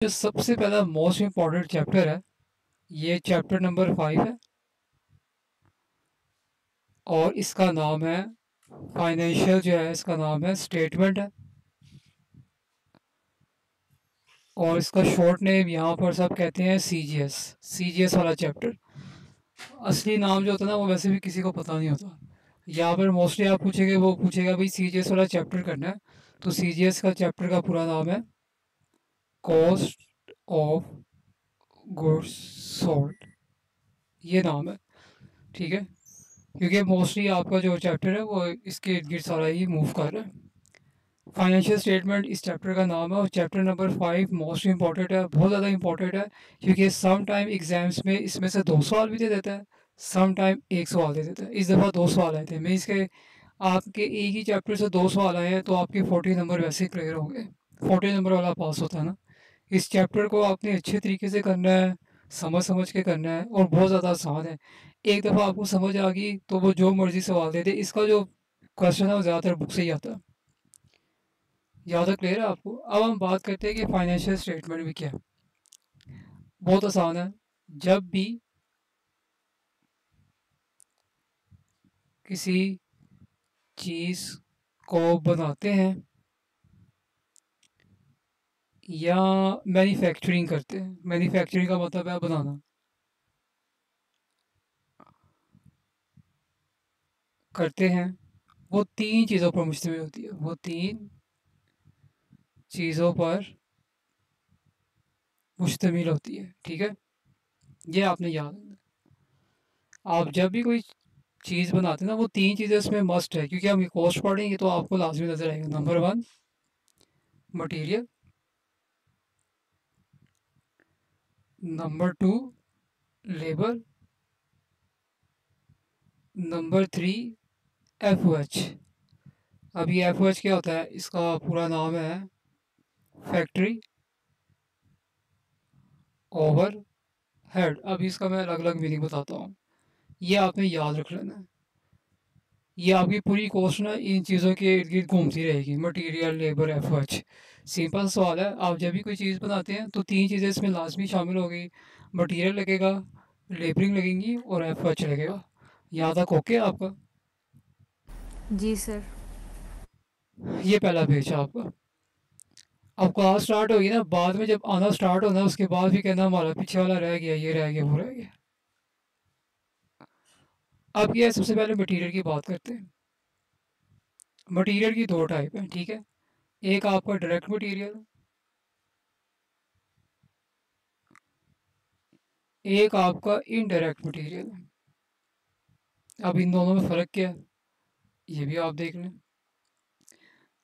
जो सबसे पहला मोस्ट इम्पॉर्टेंट चैप्टर है, ये चैप्टर नंबर 5 है और इसका नाम है फाइनेंशियल, जो है इसका नाम है स्टेटमेंट है। और इसका शॉर्ट नेम यहाँ पर सब कहते हैं सीजीएस वाला चैप्टर। असली नाम जो होता है ना, वो वैसे भी किसी को पता नहीं होता। यहाँ पर मोस्टली आप पूछेंगे, वो पूछेगा भाई सीजीएस वाला चैप्टर करना है, तो सीजीएस का चैप्टर का पूरा नाम है कॉस्ट ऑफ गुड्स सोल्ड, ये नाम है। ठीक है, क्योंकि मोस्टली आपका जो चैप्टर है वो इसके इर्द गिर्द सारा ही मूव कर रहा है। फाइनेंशियल स्टेटमेंट इस चैप्टर का नाम है और चैप्टर नंबर 5 मोस्ट इंपॉर्टेंट है, बहुत ज़्यादा इंपॉर्टेंट है, क्योंकि सम टाइम एग्जाम्स में इसमें से 2 सवाल भी दे देता है, सम टाइम 1 सवाल दे देता है। इस दफ़ा 2 सवाल आए थे, मीन्स के आपके एक ही चैप्टर से 2 सवाल आए हैं, तो आपके 40 नंबर वैसे ही क्लियर हो गए। 40 नंबर वाला पास होता है ना। इस चैप्टर को आपने अच्छे तरीके से करना है, समझ समझ के करना है, और बहुत ज़्यादा आसान है। एक दफ़ा आपको समझ आ गई तो वो जो मर्ज़ी सवाल दे दे, इसका जो क्वेश्चन है वो ज़्यादातर बुक से ही आता है। ज़्यादा क्लियर है आपको? अब हम बात करते हैं कि फाइनेंशियल स्टेटमेंट भी क्या है। बहुत आसान है। जब भी किसी चीज़ को बनाते हैं या मैन्युफैक्चरिंग करते हैं, मैन्युफैक्चरिंग का मतलब है बनाना, करते हैं, वो 3 चीज़ों पर मुश्तमिल होती है। वो 3 चीज़ों पर मुश्तमिल होती है। ठीक है, ये आपने याद रखना है। आप जब भी कोई चीज़ बनाते हैं ना, वो 3 चीज़ें उसमें मस्ट है, क्योंकि हम कॉस्ट पढ़ेंगे तो आपको लाजमी नज़र आएगा। Number 1 material, number 2 labour, number 3 F अब ये एफ क्या होता है? इसका पूरा नाम है फैक्ट्री ओवर हेड। अब इसका मैं अलग अलग मीनिंग बताता हूँ, ये आपने याद रख लेना है। ये आपकी पूरी कोर्स ना इन चीज़ों के इर्द गिर्द घूमती रहेगी, मटेरियल, लेबर, एफ। सिंपल सवाल है, आप जब भी कोई चीज़ बनाते हैं तो 3 चीज़ें इसमें लाजमी शामिल हो गई। मटेरियल लगेगा, लेबरिंग लगेंगी और एफ लगेगा। यहाँ तक ओके आपका? जी सर। ये पहला पेज है आपका। अब क्लास स्टार्ट होगी ना, बाद में जब आना स्टार्ट होना, उसके बाद भी कहना हमारा पीछे वाला रह गया, ये रह गया, वो रह गया। अब ये सबसे पहले मटेरियल की बात करते हैं। मटेरियल की 2 टाइप है, ठीक है। एक आपका डायरेक्ट मटेरियल, एक आपका इनडायरेक्ट मटेरियल। अब इन दोनों में फ़र्क क्या है, ये भी आप देख लें।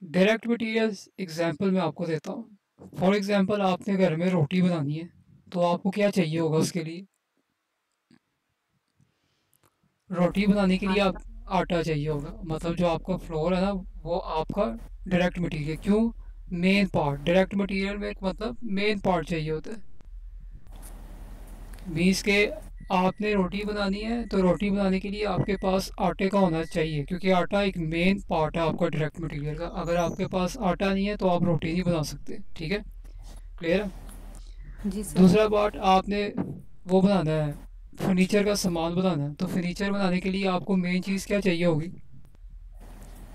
डायरेक्ट मटेरियल्स एग्जांपल मैं आपको देता हूँ। फॉर एग्जांपल आपने घर में रोटी बनानी है, तो आपको क्या चाहिए होगा उसके लिए? रोटी बनाने के लिए आप आटा। आटा चाहिए होगा, मतलब जो आपका फ्लोर है ना, वो आपका डायरेक्ट मटेरियल। क्यों? मेन पार्ट, डायरेक्ट मटेरियल में मतलब मेन पार्ट चाहिए होता है। मीन्स के आपने रोटी बनानी है, तो रोटी बनाने के लिए आपके पास आटे का होना चाहिए, क्योंकि आटा एक मेन पार्ट है आपका डायरेक्ट मटेरियल का। अगर आपके पास आटा नहीं है तो आप रोटी नहीं बना सकते। ठीक है, क्लियर है? जी सर। दूसरा पार्ट, आपने वो बनाना है, फर्नीचर का सामान बनाना है, तो फर्नीचर बनाने के लिए आपको मेन चीज़ क्या चाहिए होगी?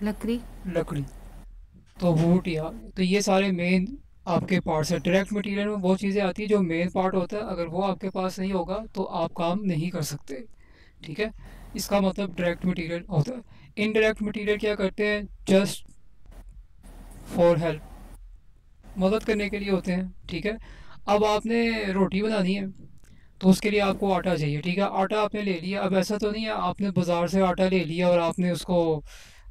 लकड़ी। लकड़ी। तो वुड, या तो ये सारे मेन आपके पार्ट्स है। डायरेक्ट मटेरियल में वो चीज़ें आती है जो मेन पार्ट होता है, अगर वो आपके पास नहीं होगा तो आप काम नहीं कर सकते। ठीक है, इसका मतलब डायरेक्ट मटेरियल होता है। इनडायरेक्ट मटेरियल क्या करते हैं? जस्ट फॉर हेल्प, मदद करने के लिए होते हैं। ठीक है, अब आपने रोटी बनानी है, तो उसके लिए आपको आटा चाहिए। ठीक है, आटा आपने ले लिया। अब ऐसा तो नहीं है आपने बाज़ार से आटा ले लिया और आपने उसको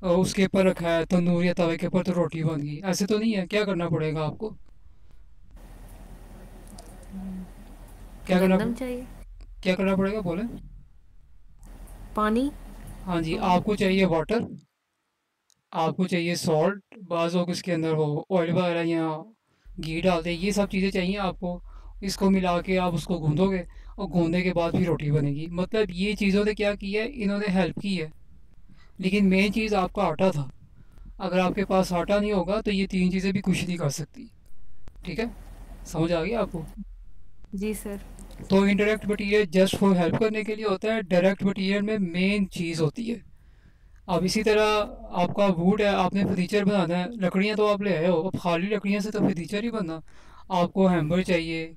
उसके ऊपर रखा है तंदूर या तवे के ऊपर, तो रोटी बन गई। ऐसे तो नहीं है। क्या करना पड़ेगा आपको? क्या करना गंदम चाहिए। क्या करना पड़ेगा, बोले? पानी। हाँ जी, आपको चाहिए वाटर, आपको चाहिए सॉल्ट, बाज़ लोग इसके अंदर वो ऑयल वगैरह या घी डालते हैं, ये सब चीज़ें चाहिए आपको। इसको मिला के आप उसको गूंदोगे और गूंदने के बाद भी रोटी बनेगी। मतलब ये चीज़ों ने क्या किया है, इन्होंने हेल्प की है, लेकिन मेन चीज़ आपका आटा था। अगर आपके पास आटा नहीं होगा तो ये 3 चीज़ें भी कुछ नहीं कर सकती। ठीक है, समझ आ गई आपको? जी सर। तो indirect material just for help करने के लिए होता है, डायरेक्ट मटीरियल में मेन चीज़ होती है। अब इसी तरह आपका वुड है, आपने फर्नीचर बनाना है, लकड़ियाँ तो आप ले आए हो, अब खाली लकड़ियाँ से तो फर्नीचर ही बनना। आपको हैम्बर चाहिए,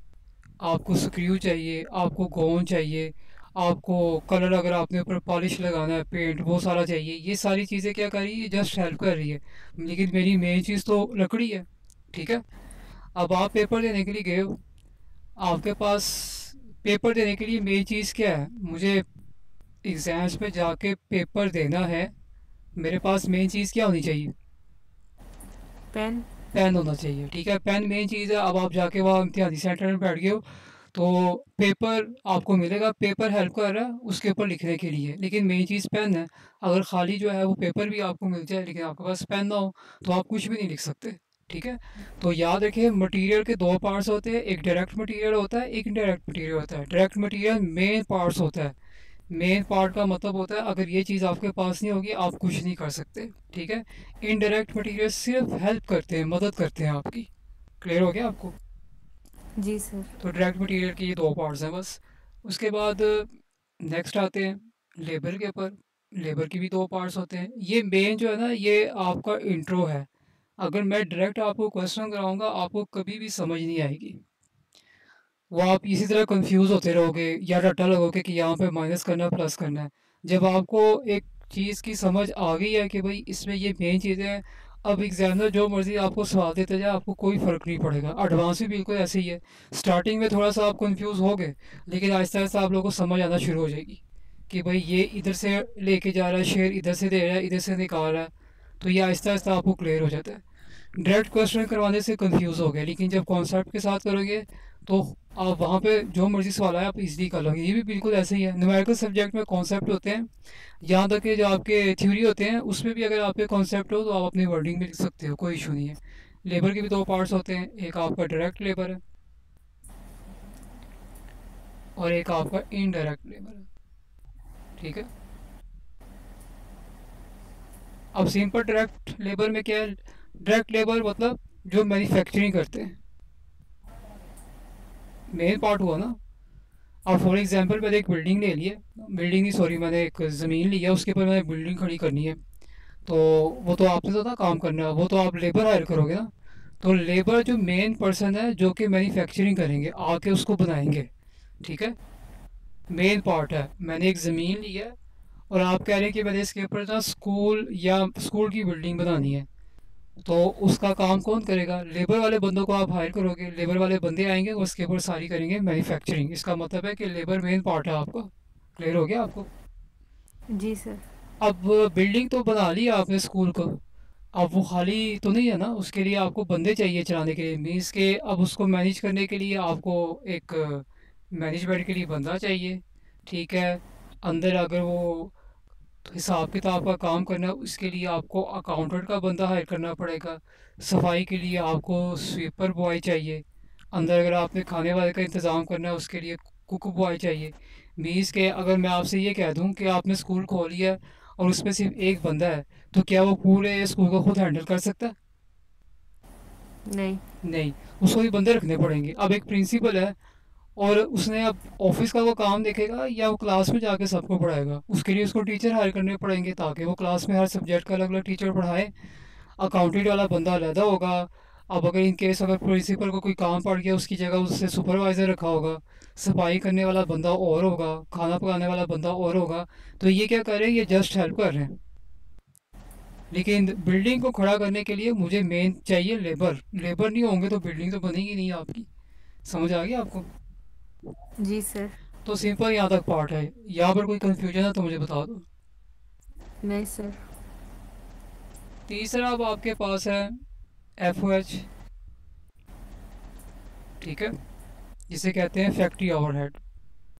आपको स्क्रू चाहिए, आपको गोंद चाहिए, आपको कलर अगर आपने ऊपर पॉलिश लगाना है, पेंट, वो सारा चाहिए। ये सारी चीज़ें क्या कर रही है, जस्ट हेल्प कर रही है, लेकिन मेरी मेन चीज़ तो लकड़ी है। ठीक है। अब आप पेपर देने के लिए गए हो, आपके पास पेपर देने के लिए मेन चीज़ क्या है, मुझे एग्ज़ाम्स में जाके पेपर देना है, मेरे पास मेन चीज़ क्या होनी चाहिए? पेन। पेन होना चाहिए। ठीक है, पेन मेन चीज़ है। अब आप जाके वहाँ इम्तिहानी सेंटर में बैठ गए हो, तो पेपर आपको मिलेगा, पेपर हेल्प कर रहा है उसके ऊपर लिखने के लिए, लेकिन मेन चीज़ पेन है। अगर खाली जो है वो पेपर भी आपको मिल जाए लेकिन आपके पास पेन ना हो, तो आप कुछ भी नहीं लिख सकते। ठीक है। तो याद रखिए, मटेरियल के दो पार्ट्स होते हैं, एक डायरेक्ट मटेरियल होता है, एक इनडायरेक्ट मटेरियल होता है। डायरेक्ट मटेरियल मेन पार्ट्स होता है। मेन पार्ट का मतलब होता है अगर ये चीज़ आपके पास नहीं होगी आप कुछ नहीं कर सकते। ठीक है। इनडायरेक्ट मटेरियल सिर्फ हेल्प करते हैं, मदद करते हैं आपकी। क्लियर हो गया आपको? जी सर। तो डायरेक्ट मटेरियल के ये दो पार्ट्स हैं बस। उसके बाद नेक्स्ट आते हैं लेबर के ऊपर। लेबर की भी दो पार्ट्स होते हैं। ये मेन जो है ना, ये आपका इंट्रो है। अगर मैं डायरेक्ट आपको क्वेश्चन कराऊंगा आपको कभी भी समझ नहीं आएगी, वो आप इसी तरह कंफ्यूज होते रहोगे या रट्टा लगोगे कि यहाँ पे माइनस करना है प्लस करना है। जब आपको एक चीज़ की समझ आ गई है कि भाई इसमें ये मेन चीज़ें हैं, अब एग्जामिनर जो मर्जी आपको सवाल देते जाए आपको कोई फ़र्क नहीं पड़ेगा। एडवांस भी बिल्कुल ऐसे ही है। स्टार्टिंग में थोड़ा सा आप कंफ्यूज हो गए, लेकिन आहिस्ता आहिस्ता आप लोगों को समझ आना शुरू हो जाएगी कि भाई ये इधर से लेके जा रहा है, शेर इधर से दे रहा है, इधर से निकाल रहा है। तो ये आहिस्ता आहिस्ता आपको क्लियर हो जाता है। डायरेक्ट क्वेश्चन करवाने से कंफ्यूज हो गए, लेकिन जब कॉन्सेप्ट के साथ करोगे तो आप वहाँ पे जो मर्जी सवाल आए आप इजीली कर लोगे। ये भी बिल्कुल ऐसे ही है, न्यूमेरिकल सब्जेक्ट में कॉन्सेप्ट होते हैं, यहाँ तक कि जो आपके थ्योरी होते हैं उसमें भी अगर आपके कॉन्सेप्ट हो तो आप अपनी वर्डिंग में लिख सकते हो, कोई इशू नहीं है। लेबर के भी दो पार्ट्स होते हैं, एक आपका डायरेक्ट लेबर है और एक आपका इनडायरेक्ट लेबर है। ठीक है। अब सिंपल डायरेक्ट लेबर में क्या है, डायरेक्ट लेबर मतलब जो मैन्युफैक्चरिंग करते हैं, मेन पार्ट हुआ ना। अब फॉर एग्जांपल मैंने एक बिल्डिंग ले ली है, बिल्डिंग नहीं सॉरी, मैंने एक ज़मीन ली है, उसके ऊपर मैंने बिल्डिंग खड़ी करनी है। तो वो तो आपने तो ना काम करना है, वो तो आप लेबर हायर करोगे ना। तो लेबर जो मेन पर्सन है जो कि मैन्युफैक्चरिंग करेंगे आके उसको बनाएंगे। ठीक है। मेन पार्ट है। मैंने एक ज़मीन ली है और आप कह रहे हैं कि मैंने इसके ऊपर ना स्कूल या स्कूल की बिल्डिंग बनानी है, तो उसका काम कौन करेगा? लेबर वाले बंदों को आप हायर करोगे, लेबर वाले बंदे आएंगे वो उसके ऊपर सारी करेंगे मैन्युफैक्चरिंग। इसका मतलब है कि लेबर मेन पार्ट है आपका। क्लियर हो गया आपको? जी सर। अब बिल्डिंग तो बना ली आपने स्कूल को, अब वो खाली तो नहीं है ना, उसके लिए आपको बंदे चाहिए चलाने के लिए, मीन्स के अब उसको मैनेज करने के लिए आपको एक मैनेजमेंट के लिए बंदा चाहिए। ठीक है। अंदर अगर वो तो हिसाब किताब का काम करना है उसके लिए आपको अकाउंटेंट का बंदा हायर करना पड़ेगा। सफाई के लिए आपको स्वीपर बॉय चाहिए। अंदर अगर आपने खाने वाले का इंतज़ाम करना है उसके लिए कुक बॉय चाहिए। मीन्स के अगर मैं आपसे ये कह दूं कि आपने स्कूल खोल लिया है और उसमें सिर्फ एक बंदा है, तो क्या वो पूरे स्कूल को खुद हैंडल कर सकता है? नहीं। नहीं, उसको भी बंदे रखने पड़ेंगे। अब एक प्रिंसिपल है और उसने अब ऑफिस का वो काम देखेगा या वो क्लास में जाके सबको पढ़ाएगा, उसके लिए उसको टीचर हायर करने पड़ेंगे ताकि वो क्लास में हर सब्जेक्ट का अलग अलग टीचर पढ़ाए। अकाउंटेंट वाला बंदा अलहदा होगा। अब अगर इन केस अगर प्रिंसिपल को कोई काम पड़ गया उसकी जगह उससे सुपरवाइज़र रखा होगा। सफाई करने वाला बंदा और होगा, खाना पकाने वाला बंदा और होगा। तो ये क्या कर रहे हैं, ये जस्ट हेल्प कर रहे हैं। लेकिन बिल्डिंग को खड़ा करने के लिए मुझे मेन चाहिए लेबर। लेबर नहीं होंगे तो बिल्डिंग तो बनेगी नहीं आपकी। समझ आ गया आपको? जी सर। तो सिंपल यहाँ तक पार्ट है। यहाँ पर कोई कंफ्यूजन है तो मुझे बता दो। नहीं सर। तीसरा अब आपके पास है एफ ओ एच। ठीक है। जिसे कहते हैं फैक्ट्री ओवरहेड।